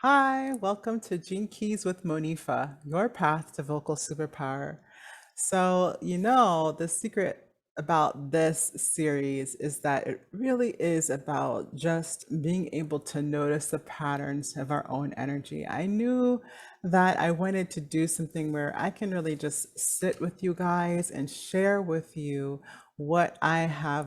Hi, welcome to Gene Keys with Monifa, your path to vocal superpower. The secret about this series is that it really is about just being able to notice the patterns of our own energy. I knew that I wanted to do something where I can really just sit with you guys and share with you what I have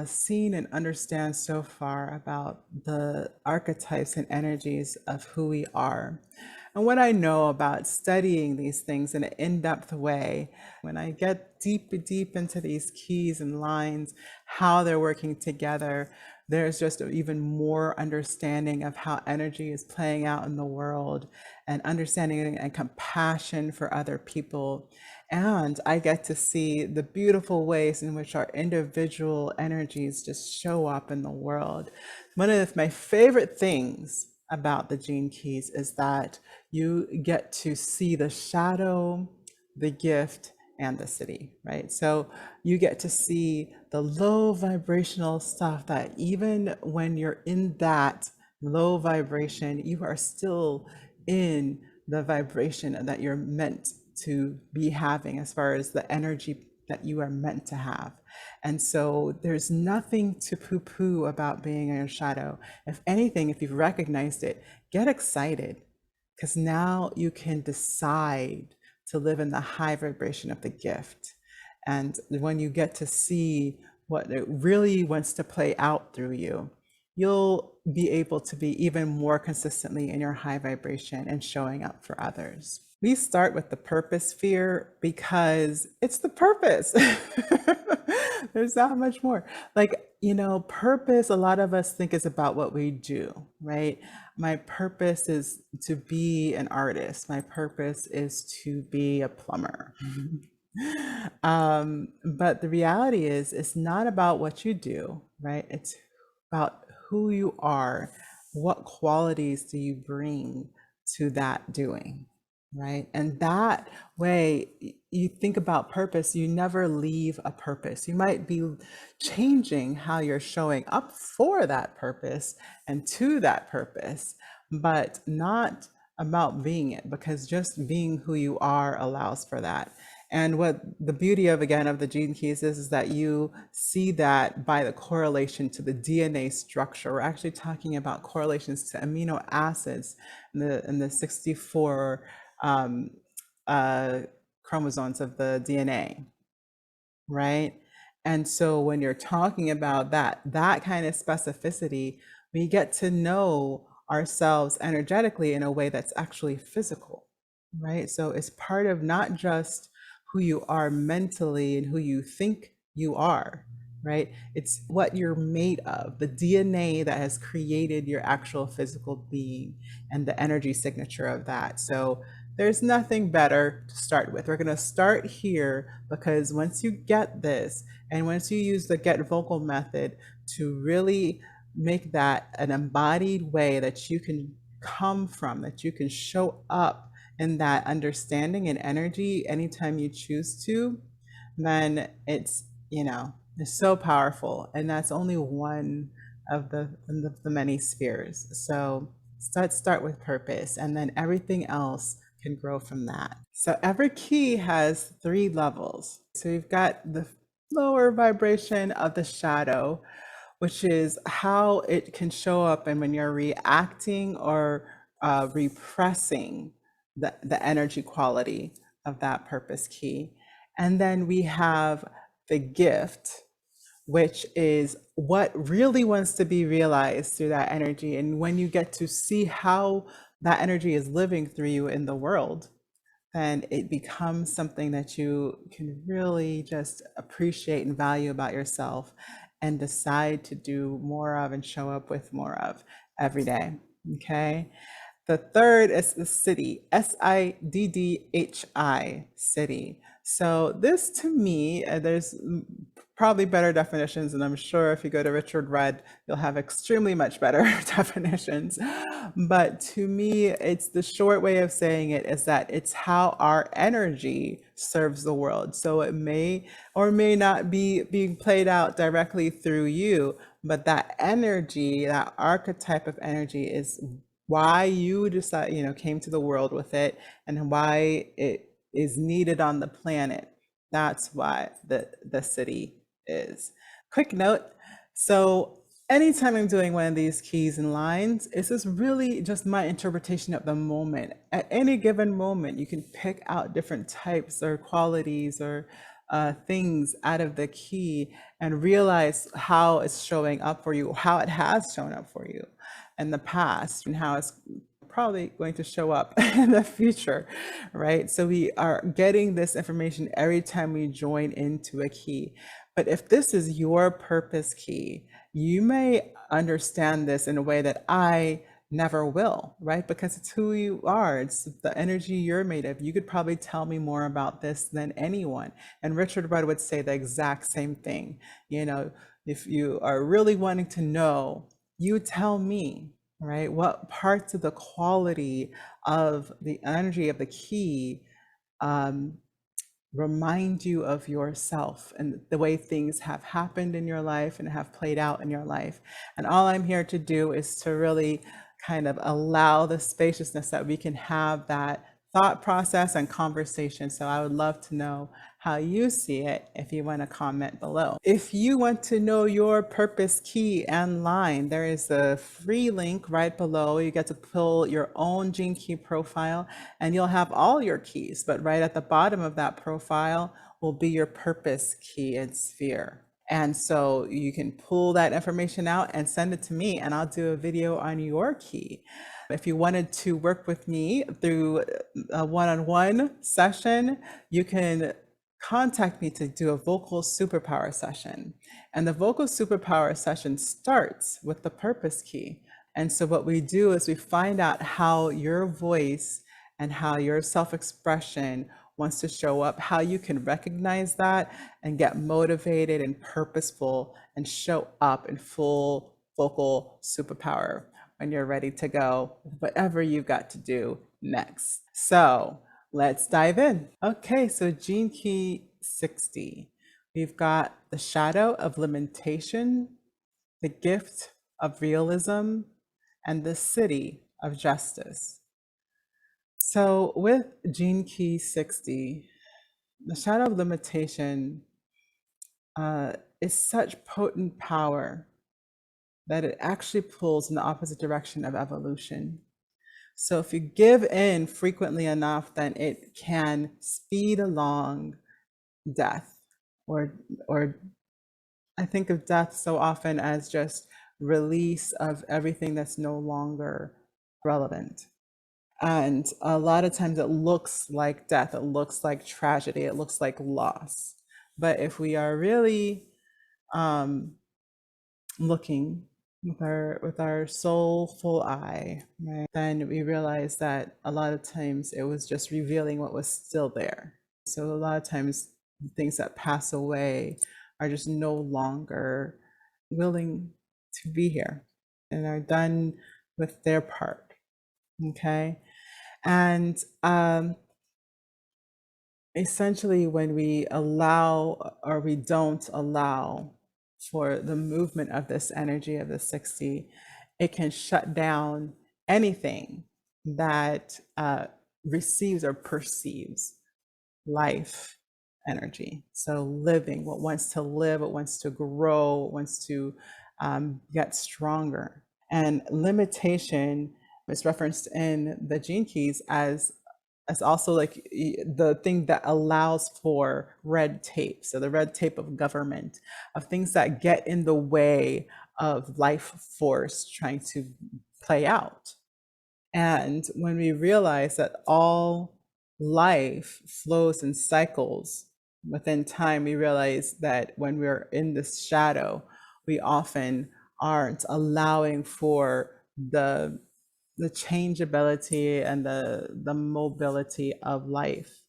seen and understand so far about the archetypes and energies of who we are. And what I know about studying these things in an in-depth way, when I get deep into these keys and lines, how they're working together, there's just even more understanding of how energy is playing out in the world and understanding and compassion for other people. And I get to see the beautiful ways in which our individual energies just show up in the world. One of my favorite things about the Gene Keys is that you get to see the shadow, the gift, and the city, right? So you get to see the low vibrational stuff that even when you're in that low vibration, you are still in the vibration that you're meant to be having as far as the energy that you are meant to have. And so there's nothing to poo poo about being in your shadow. If anything, if you've recognized it, get excited because now you can decide to live in the high vibration of the gift. And when you get to see what it really wants to play out through you, you'll be able to be even more consistently in your high vibration and showing up for others. We start with the purpose sphere because it's the purpose. There's not much more. Purpose, a lot of us think is about what we do, right? My purpose is to be an artist. My purpose is to be a plumber. But the reality is, it's not about what you do, right? It's about who you are. What qualities do you bring to that doing, right? And that way, you think about purpose, you never leave a purpose. You might be changing how you're showing up for that purpose and to that purpose, but not about being it, because just being who you are allows for that. And what the beauty of, again, of the gene keys is that you see that by the correlation to the DNA structure. We're actually talking about correlations to amino acids in the 64 um, chromosomes of the DNA, right? And so when you're talking about that kind of specificity, we get to know ourselves energetically in a way that's actually physical, right? So it's part of not just who you are mentally and who you think you are, right? It's what you're made of, the DNA that has created your actual physical being and the energy signature of that. So there's nothing better to start with. We're going to start here because once you get this, and once you use the get vocal method to really make that an embodied way that you can come from, that you can show up in that understanding and energy anytime you choose to, then it's so powerful. And that's only one of the many spheres. So start with purpose, and then everything else can grow from that. So every key has 3 levels. So you've got the lower vibration of the shadow, which is how it can show up and when you're reacting or repressing the energy quality of that purpose key. And then we have the gift, which is what really wants to be realized through that energy. And when you get to see how that energy is living through you in the world, then it becomes something that you can really just appreciate and value about yourself and decide to do more of and show up with more of every day. Okay. The third is the city, Siddhi, city. So this to me, there's probably better definitions, and I'm sure if you go to Richard Rudd, you'll have extremely much better definitions. But to me, it's the short way of saying it is that it's how our energy serves the world. So it may or may not be being played out directly through you, but that energy, that archetype of energy is why you decide, came to the world with it, and why it is needed on the planet. That's why the city is. Quick note. So anytime I'm doing one of these keys and lines, it's just really just my interpretation of the moment. At any given moment, you can pick out different types or qualities or things out of the key and realize how it's showing up for you, how it has shown up for you in the past, and how it's probably going to show up in the future, right? So we are getting this information every time we join into a key. But if this is your purpose key, you may understand this in a way that I never will, right? Because it's who you are, it's the energy you're made of. You could probably tell me more about this than anyone. And Richard Rudd would say the exact same thing. If you are really wanting to know, you tell me, right? What parts of the quality of the energy of the key um, remind you of yourself and the way things have happened in your life and have played out in your life. And all I'm here to do is to really kind of allow the spaciousness that we can have that thought process and conversation. So I would love to know how you see it if you want to comment below. If you want to know your purpose key and line, there is a free link right below. You get to pull your own gene key profile and you'll have all your keys, but right at the bottom of that profile will be your purpose key and sphere. And so you can pull that information out and send it to me, and I'll do a video on your key. If you wanted to work with me through a one-on-one session, you can contact me to do a vocal superpower session. And the vocal superpower session starts with the purpose key. And so what we do is we find out how your voice and how your self-expression wants to show up, how you can recognize that and get motivated and purposeful and show up in full vocal superpower when you're ready to go with whatever you've got to do next. So let's dive in. Okay, so Gene Key 60. We've got the shadow of limitation, the gift of realism, and the city of justice. So with Gene Key 60, the shadow of limitation is such potent power that it actually pulls in the opposite direction of evolution. So if you give in frequently enough, then it can speed along death, or I think of death so often as just release of everything that's no longer relevant. And a lot of times it looks like death, it looks like tragedy, it looks like loss. But if we are really looking with our soulful eye, right, then we realize that a lot of times it was just revealing what was still there. So a lot of times things that pass away are just no longer willing to be here and are done with their part. Okay. And essentially, when we allow or we don't allow for the movement of this energy of the 60, it can shut down anything that receives or perceives life energy. So living, what wants to live, what wants to grow, what wants to get stronger. And limitation is referenced in the gene keys as also like the thing that allows for red tape. So the red tape of government, of things that get in the way of life force trying to play out. And when we realize that all life flows in cycles within time, we realize that when we're in this shadow, we often aren't allowing for the changeability and the mobility of life.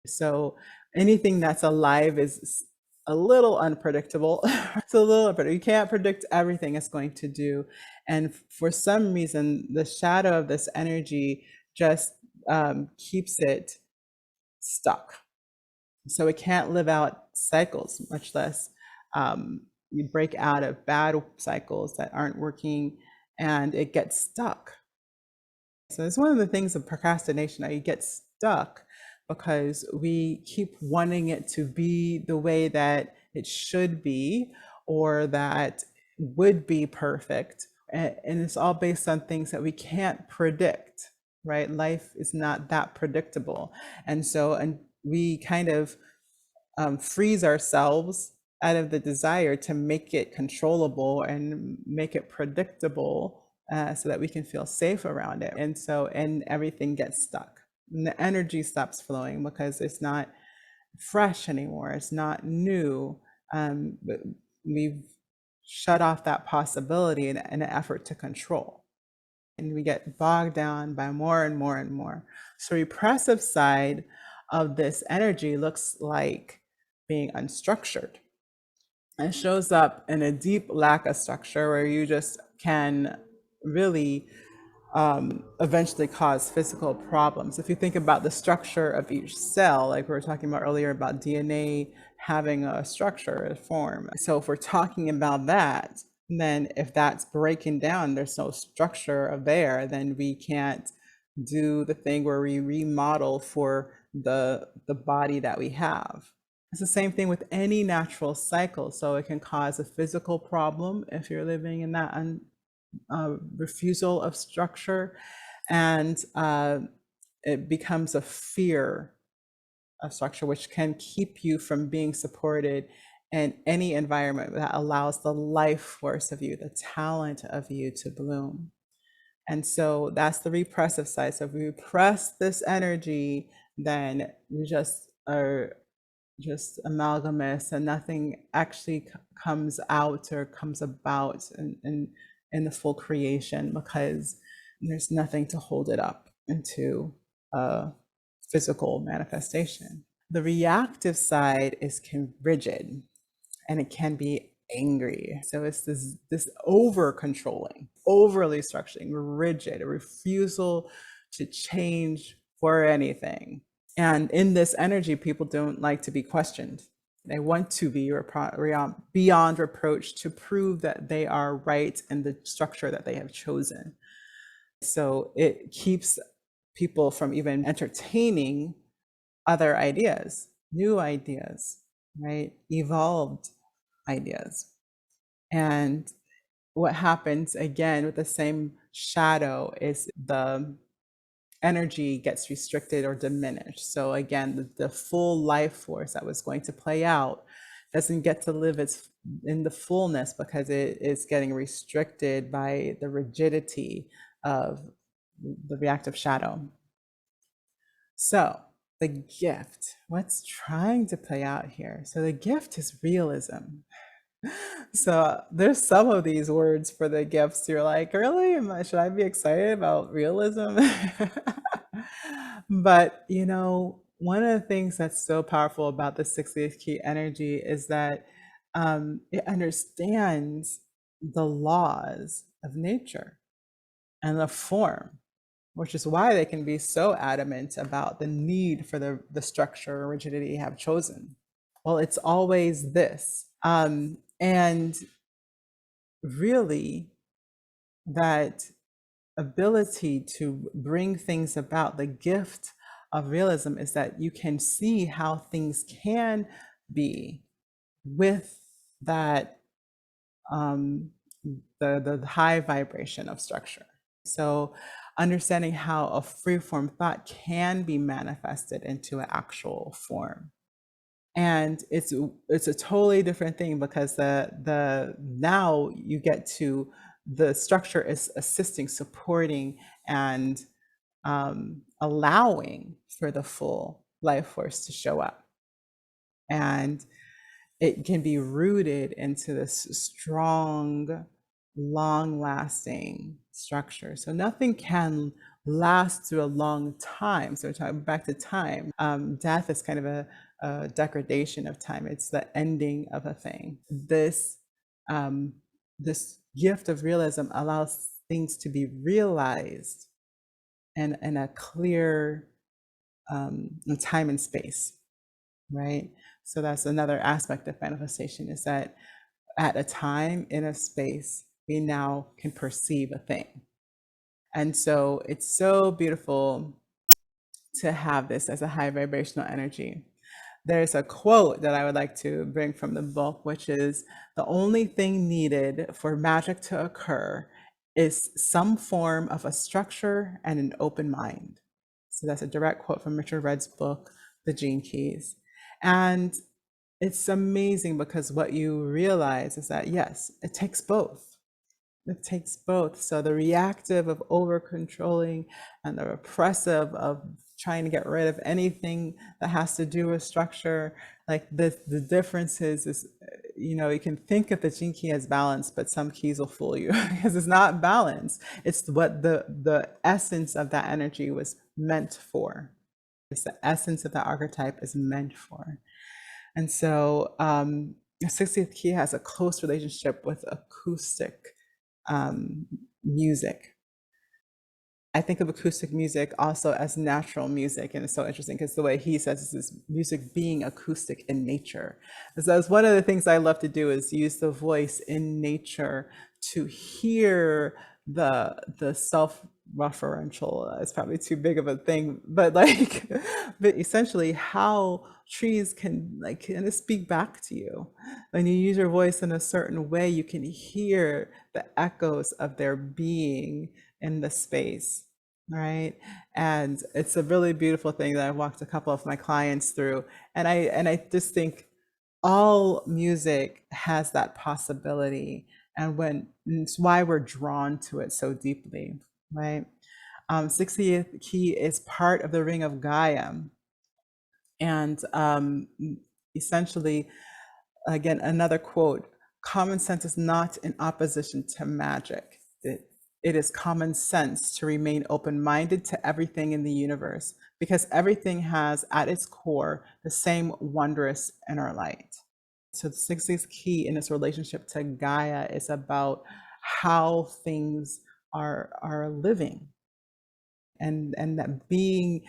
So anything that's alive is a little unpredictable. It's a little unpredictable. You can't predict everything it's going to do. And for some reason, the shadow of this energy just keeps it stuck. So it can't live out cycles, much less you break out of bad cycles that aren't working, and it gets stuck. So it's one of the things of procrastination that you get stuck because we keep wanting it to be the way that it should be or that would be perfect. And it's all based on things that we can't predict, right? Life is not that predictable. And we kind of freeze ourselves out of the desire to make it controllable and make it predictable so that we can feel safe around it. And everything gets stuck. And the energy stops flowing because it's not fresh anymore. It's not new. But we've shut off that possibility in an effort to control. And we get bogged down by more and more and more. So repressive side of this energy looks like being unstructured. It shows up in a deep lack of structure where you just can really eventually cause physical problems. If you think about the structure of each cell, like we were talking about earlier about DNA having a structure, a form. So if we're talking about that, then if that's breaking down, there's no structure there, then we can't do the thing where we remodel for the body that we have. It's the same thing with any natural cycle. So it can cause a physical problem if you're living in that refusal of structure, and it becomes a fear of structure, which can keep you from being supported in any environment that allows the life force of you, the talent of you to bloom. And so that's the repressive side. So if we repress this energy, then we just are just amalgamous and nothing actually comes out or comes about in the full creation because there's nothing to hold it up into a physical manifestation. The reactive side is rigid and it can be angry. So it's this over controlling, overly structuring, rigid, a refusal to change for anything. And in this energy, people don't like to be questioned. They want to be beyond reproach to prove that they are right in the structure that they have chosen. So it keeps people from even entertaining other ideas, new ideas, right? Evolved ideas. And what happens again with the same shadow is the energy gets restricted or diminished. So again, the full life force that was going to play out doesn't get to live in the fullness because it is getting restricted by the rigidity of the reactive shadow. So the gift, what's trying to play out here? So the gift is realism. So there's some of these words for the gifts. You're like, really? Should I be excited about realism? But one of the things that's so powerful about the 60th key energy is that it understands the laws of nature and the form, which is why they can be so adamant about the need for the structure or rigidity you have chosen. Well, it's always this. And really, that ability to bring things about, the gift of realism is that you can see how things can be with that the high vibration of structure. So understanding how a freeform thought can be manifested into an actual form. And it's a totally different thing because the now you get to the structure is assisting, supporting, and allowing for the full life force to show up. And it can be rooted into this strong, long lasting structure. So nothing can last through a long time. So we're talking back to time. Death is kind of a degradation of time. It's the ending of a thing. This gift of realism allows things to be realized in a clear time and space, right? So that's another aspect of manifestation, is that at a time in a space, we now can perceive a thing. And so it's so beautiful to have this as a high vibrational energy. There's a quote that I would like to bring from the book, which is, the only thing needed for magic to occur is some form of a structure and an open mind. So that's a direct quote from Richard Rudd's book, The Gene Keys. And it's amazing because what you realize is that, yes, it takes both. It takes both. So the reactive of over controlling and the repressive of trying to get rid of anything that has to do with structure, like the difference is, you know, you can think of the gene key as balance, but some keys will fool you because it's not balance. It's what the essence of that energy was meant for. It's the essence of that archetype is meant for. And so the 60th key has a close relationship with acoustic music. I think of acoustic music also as natural music, and it's so interesting because the way he says this is music being acoustic in nature. And so it's one of the things I love to do is use the voice in nature to hear the self-referential. It's probably too big of a thing, but like, but essentially how trees can like kind of speak back to you. When you use your voice in a certain way, you can hear the echoes of their being in the space, right? And it's a really beautiful thing that I've walked a couple of my clients through. And I just think all music has that possibility, and it's why we're drawn to it so deeply, right? 60th key is part of the ring of Gaia, and essentially, again, another quote: common sense is not in opposition to magic. It is common sense to remain open-minded to everything in the universe, because everything has at its core the same wondrous inner light. So the 60th key in its relationship to Gaia is about how things are living, and that being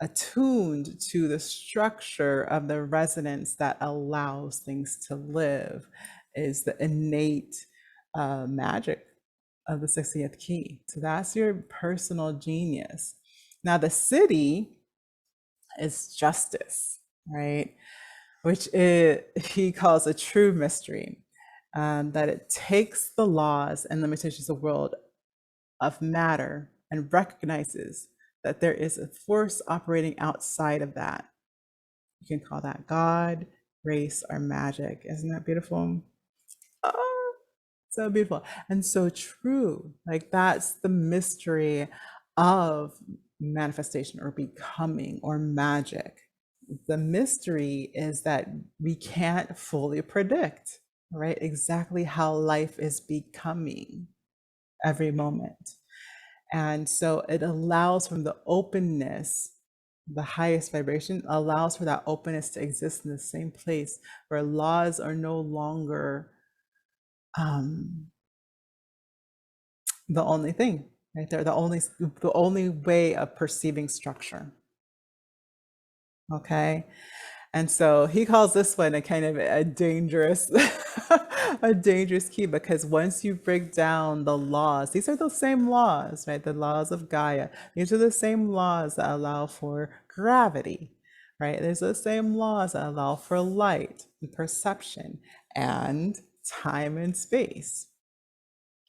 attuned to the structure of the resonance that allows things to live is the innate magic of the 60th key. So that's your personal genius. Now, the city is justice, right? Which he calls a true mystery, that it takes the laws and limitations of the world of matter and recognizes that there is a force operating outside of that. You can call that God, grace, or magic. Isn't that beautiful? Oh, so beautiful and so true. Like, that's the mystery of manifestation or becoming or magic. The mystery is that we can't fully predict, right, exactly how life is becoming every moment. And so it allows from the openness, the highest vibration allows for that openness to exist in the same place where laws are no longer the only thing, right? They're the only way of perceiving structure. Okay. And so he calls this one a kind of a dangerous, a dangerous key, because once you break down the laws, these are the same laws, right? The laws of Gaia. These are the same laws that allow for gravity, right? There's the same laws that allow for light and perception and time and space,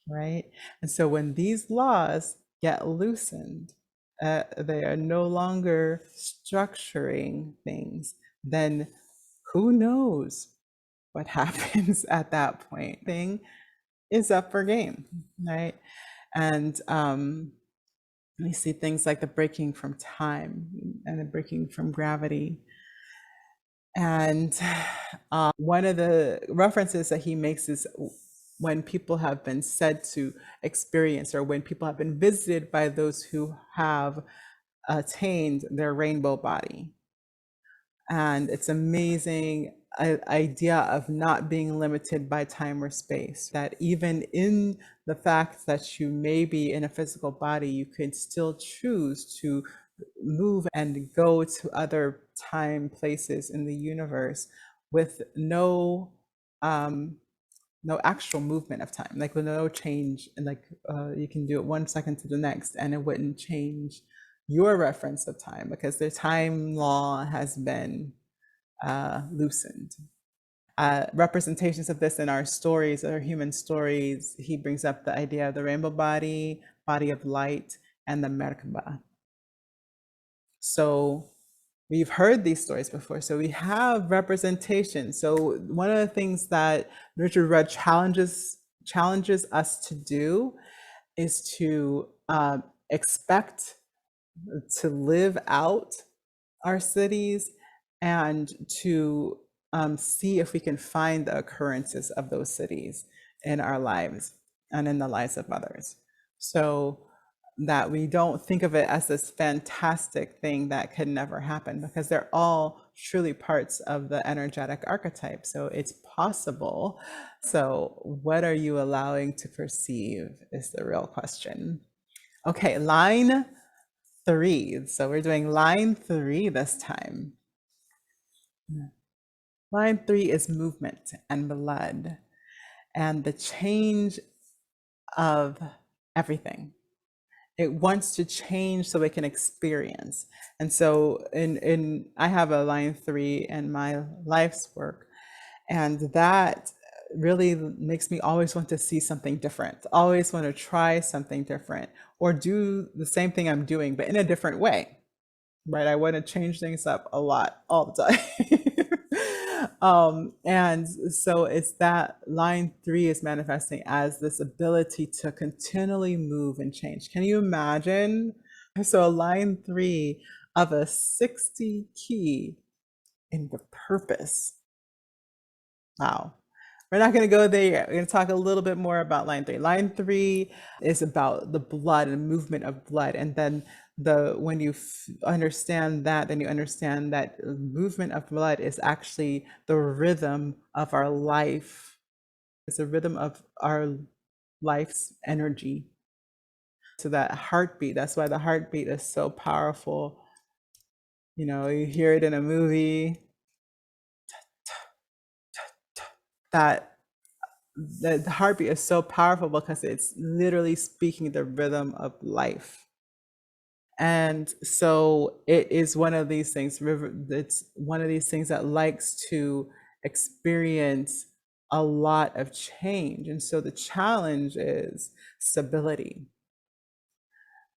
right? And so when these laws get loosened, they are no longer structuring things, then who knows what happens at that point? Thing is up for game, right? And we see things like the breaking from time and the breaking from gravity. And one of the references that he makes is when people have been said to experience, or when people have been visited by those who have attained their rainbow body. And it's amazing idea of not being limited by time or space, that even in the fact that you may be in a physical body, you can still choose to move and go to other time places in the universe with no no actual movement of time, like with no change, and like you can do it 1 second to the next and it wouldn't change your reference of time because the time law has been loosened. Representations of this in our stories, our human stories, he brings up the idea of the rainbow body, body of light, and the Merkaba. So we've heard these stories before, so we have representation. So one of the things that Richard Rudd challenges us to do is to expect to live out our cities and to see if we can find the occurrences of those cities in our lives and in the lives of others. So that we don't think of it as this fantastic thing that could never happen, because they're all truly parts of the energetic archetype. So it's possible. So what are you allowing to perceive is the real question. Okay, line 3. So we're doing line 3 this time. Line 3 is movement and blood and the change of everything. It wants to change so it can experience. And so in I have a line 3 in my life's work, and that really makes me always want to see something different, always want to try something different, or do the same thing I'm doing but in a different way. Right? I want to change things up a lot all the time. And so it's that line 3 is manifesting as this ability to continually move and change. Can you imagine? So line 3 of a 60 key in the purpose. Wow. We're not going to go there yet. We're going to talk a little bit more about line 3. Line 3 is about the blood and movement of blood. And then when you understand that, then you understand that movement of blood is actually the rhythm of our life. It's a rhythm of our life's energy. So that heartbeat, that's why the heartbeat is so powerful. You know, you hear it in a movie, that the heartbeat is so powerful because it's literally speaking the rhythm of life. And so it is one of these things, it's one of these things that likes to experience a lot of change. And so the challenge is stability.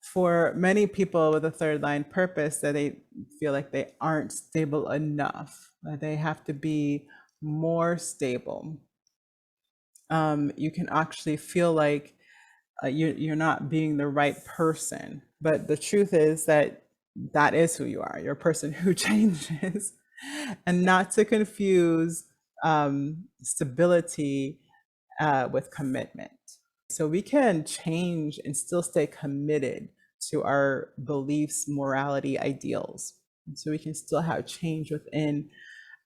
For many people with a third line purpose, that they feel like they aren't stable enough, that they have to be more stable. You can actually feel like you're not being the right person. But the truth is that that is who you are. You're a person who changes. And not to confuse stability with commitment. So we can change and still stay committed to our beliefs, morality, ideals. So we can still have change within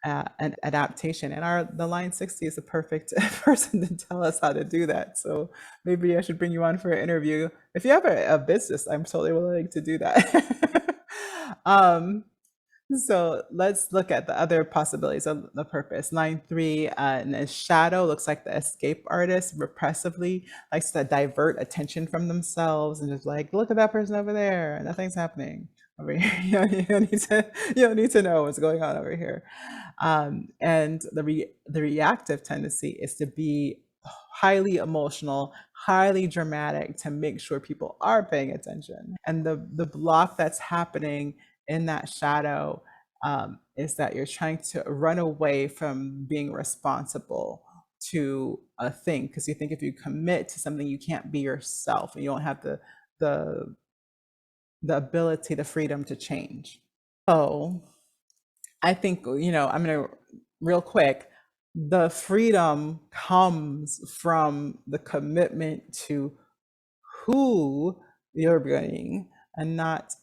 an adaptation. And the line 60 is the perfect person to tell us how to do that. So maybe I should bring you on for an interview. If you have a business, I'm totally willing to do that. So let's look at the other possibilities of the purpose. Line 3, and a shadow looks like the escape artist repressively likes to divert attention from themselves and just like, look at that person over there, nothing's happening over here. You don't need to know what's going on over here. And the reactive tendency is to be highly emotional, highly dramatic to make sure people are paying attention. And the block that's happening in that shadow is that you're trying to run away from being responsible to a thing, because you think if you commit to something, you can't be yourself and you don't have the ability, the freedom to change. So I think, I'm going to real quick, the freedom comes from the commitment to who you're being and not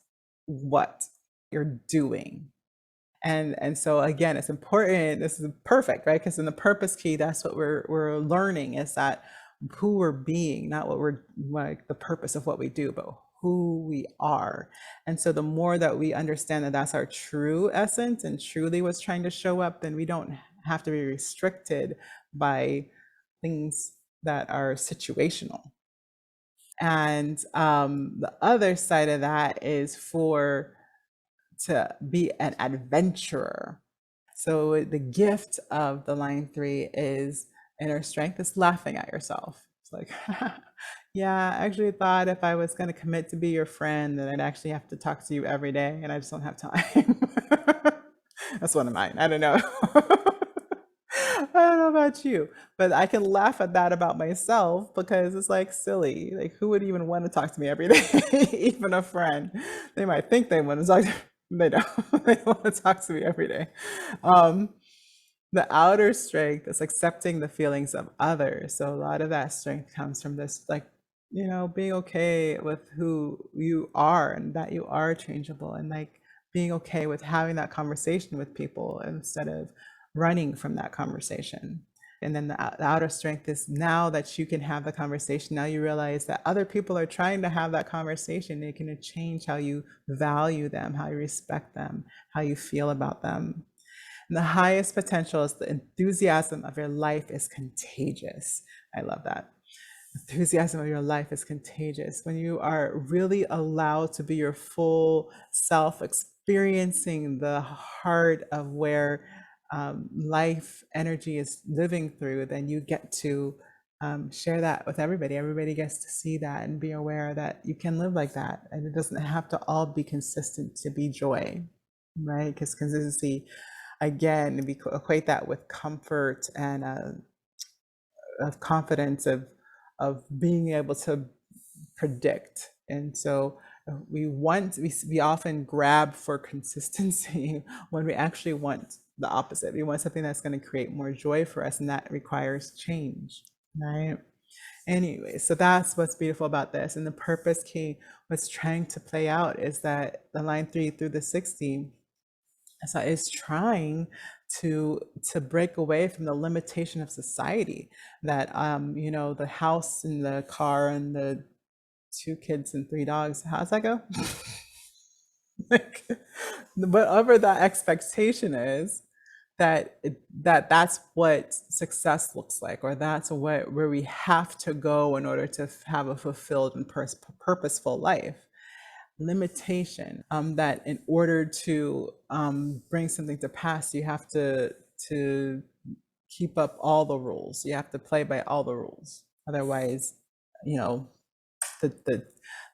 what you're doing. And so again, it's important. This is perfect, right? Because in the purpose key, that's what we're learning, is that who we're being, not what we're like the purpose of what we do, but who we are. And so the more that we understand that that's our true essence and truly what's trying to show up, then we don't have to be restricted by things that are situational. And the other side of that is for to be an adventurer. So the gift of the line three is inner strength is laughing at yourself. It's like, yeah, I actually thought if I was going to commit to be your friend, then I'd actually have to talk to you every day, and I just don't have time. That's one of mine. I don't know. I don't know about you, but I can laugh at that about myself because it's like silly. Like, who would even want to talk to me every day? Even a friend. They might think they want to talk to me. They don't. They want to talk to me every day. Um, the outer strength is accepting the feelings of others. So a lot of that strength comes from this, like, being okay with who you are and that you are changeable, and like being okay with having that conversation with people instead of running from that conversation. And then the outer strength is now that you can have the conversation, now you realize that other people are trying to have that conversation. It can change how you value them, how you respect them, how you feel about them. And the highest potential is the enthusiasm of your life is contagious. I love that. Enthusiasm of your life is contagious. When you are really allowed to be your full self, experiencing the heart of where life energy is living through, then you get to share that with everybody. Everybody gets to see that and be aware that you can live like that. And it doesn't have to all be consistent to be joy, right? Because consistency, again, we equate that with comfort and of confidence of being able to predict. And so we often grab for consistency when we actually want the opposite. We want something that's going to create more joy for us, and that requires change, right? Anyway, so that's what's beautiful about this. And the purpose key, what's trying to play out is that the line 3 through the 60, so is trying to break away from the limitation of society, that the house and the car and the 2 kids and 3 dogs. How's that go? Like, whatever that expectation is, that's what success looks like, or that's where we have to go in order to have a fulfilled and purposeful life. Limitation, that in order to bring something to pass, you have to keep up all the rules. You have to play by all the rules. Otherwise, you know, the the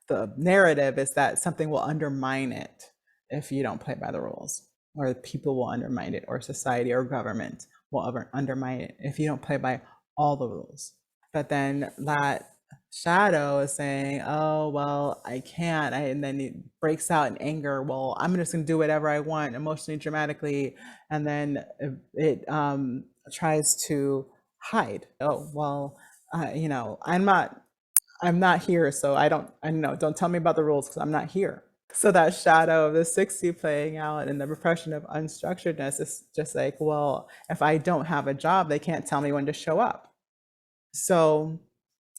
the narrative is that something will undermine it if you don't play by the rules, or people will undermine it, or society or government will undermine it if you don't play by all the rules. But then that shadow is saying, oh, well, I can't. And then it breaks out in anger. Well, I'm just going to do whatever I want, emotionally, dramatically. And then it tries to hide. Oh, well, I'm not here. So I know, don't tell me about the rules because I'm not here. So that shadow of the 60 playing out and the repression of unstructuredness is just like, well, if I don't have a job, they can't tell me when to show up. So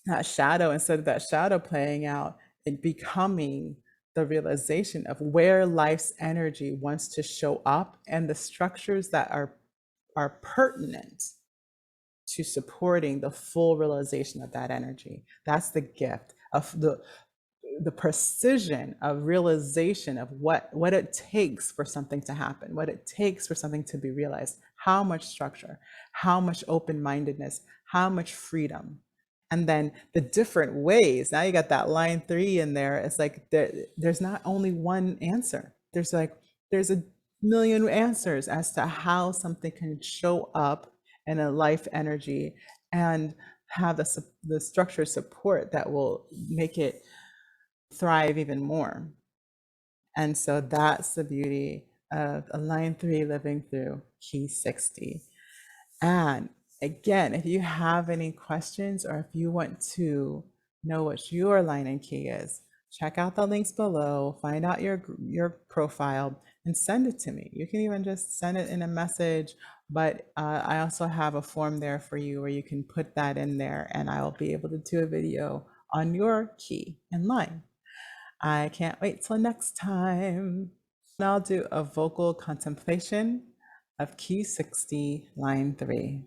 that shadow, instead of that shadow playing out, it becoming the realization of where life's energy wants to show up and the structures that are pertinent to supporting the full realization of that energy. That's the gift of the precision of realization of what it takes for something to happen, what it takes for something to be realized, how much structure, how much open-mindedness, how much freedom. And then the different ways. Now you got that line 3 in there. It's like there's not only one answer. There's a million answers as to how something can show up in a life energy and have the structure support that will make it thrive even more. And so that's the beauty of a line 3 living through key 60. And again, if you have any questions, or if you want to know what your line and key is, check out the links below, find out your profile, and send it to me. You can even just send it in a message, but I also have a form there for you where you can put that in there, and I'll be able to do a video on your key and line. I can't wait till next time. And I'll do a vocal contemplation of key 60, line 3.